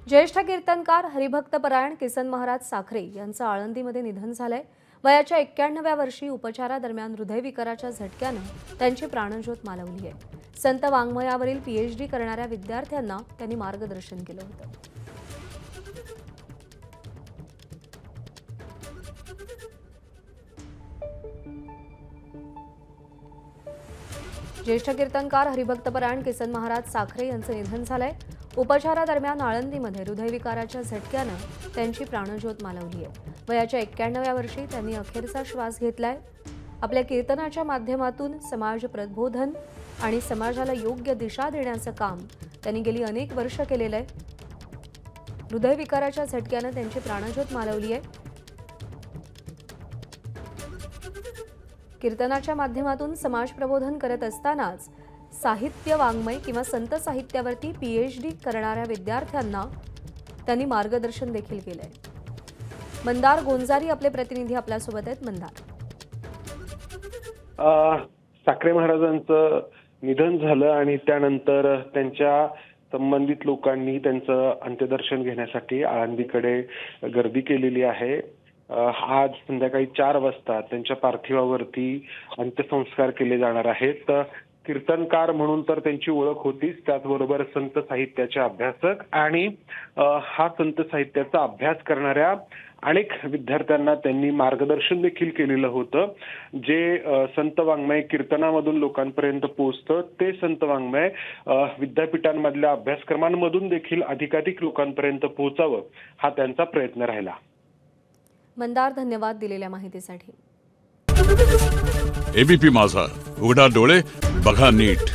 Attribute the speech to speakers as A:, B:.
A: ज्येष्ठ कीर्तनकार हरिभक्तपरायण किसन महाराज साखरे यांचं आळंदीमध्ये निधन झालंय। वयाच्या 91व्या वर्षी उपचारादरम्यान हृदयविकाराच्या झटक्यानं त्यांची प्राणज्योत मालवली आहे। संत वाङ्मयावरील पीएचडी करणाऱ्या विद्यार्थ्यांना त्यांनी मार्गदर्शन केलं होतं। ज्येष्ठ कीर्तनकार हरिभक्तपरायण किसन महाराज साखरे यांचं निधन झालंय। उपचारादरम्यान आळंदीमध्ये हृदयविकाराच्या झटक्यानं त्यांची प्राणज्योत मालवली आहे। वयाच्या 91व्या वर्षी त्यांनी अखेरचा श्वास घेतलाय। आपल्या कीर्तनाच्या माध्यमातून समाज प्रबोधन आणि समाजाला योग्य दिशा देण्याचं काम त्यांनी गेली अनेक वर्ष केलेलं आहे। हृदयविकाराच्या झटक्यानं त्यांची प्राणज्योत मालवली आहे। कीर्तनाच्या माध्यमातून समाज प्रबोधन करत असतानाच साहित्य वाङ्मय किंवा संत साहित्यावरती पीएचडी करणाऱ्या विद्यार्थ्यांना त्यांनी मार्गदर्शन देखील केलंय। मंदार गोंजारी आपले प्रतिनिधी आपल्यासोबत आहेत। मंदार,
B: साखरे महाराजांचं निधन झालं आणि त्यानंतर त्यांच्या संबंधित लोकांनी त्यांचं अंत्यदर्शन घेण्यासाठी आळंदीकडे गर्दी केलेली आहे। आज संध्याकाळी 4 वाजता त्यांच्या पार्थिवावरती अंत्यसंस्कार केले जाणार आहेत। कीर्तनकार म्हणून तर त्यांची ओळख होतीच, त्याचबरोबर संत साहित्याचे अभ्यासक आणि हा संत साहित्याचा अभ्यास करणाऱ्या अनेक विद्यार्थ्यांना त्यांनी मार्गदर्शन देखील केलेलं होतं। जे संत वाङ्मय कीर्तनामधून लोकांपर्यंत पोहोचतं ते संत वाङ्मय विद्यापीठांमधल्या अभ्यासक्रमांमधून देखील अधिकाधिक लोकांपर्यंत पोहोचावं हा त्यांचा प्रयत्न राहिला।
A: मंदार, धन्यवाद दिलेल्या माहितीसाठी।
C: एबीपी माझा, उघडा डोळे बघा नीट।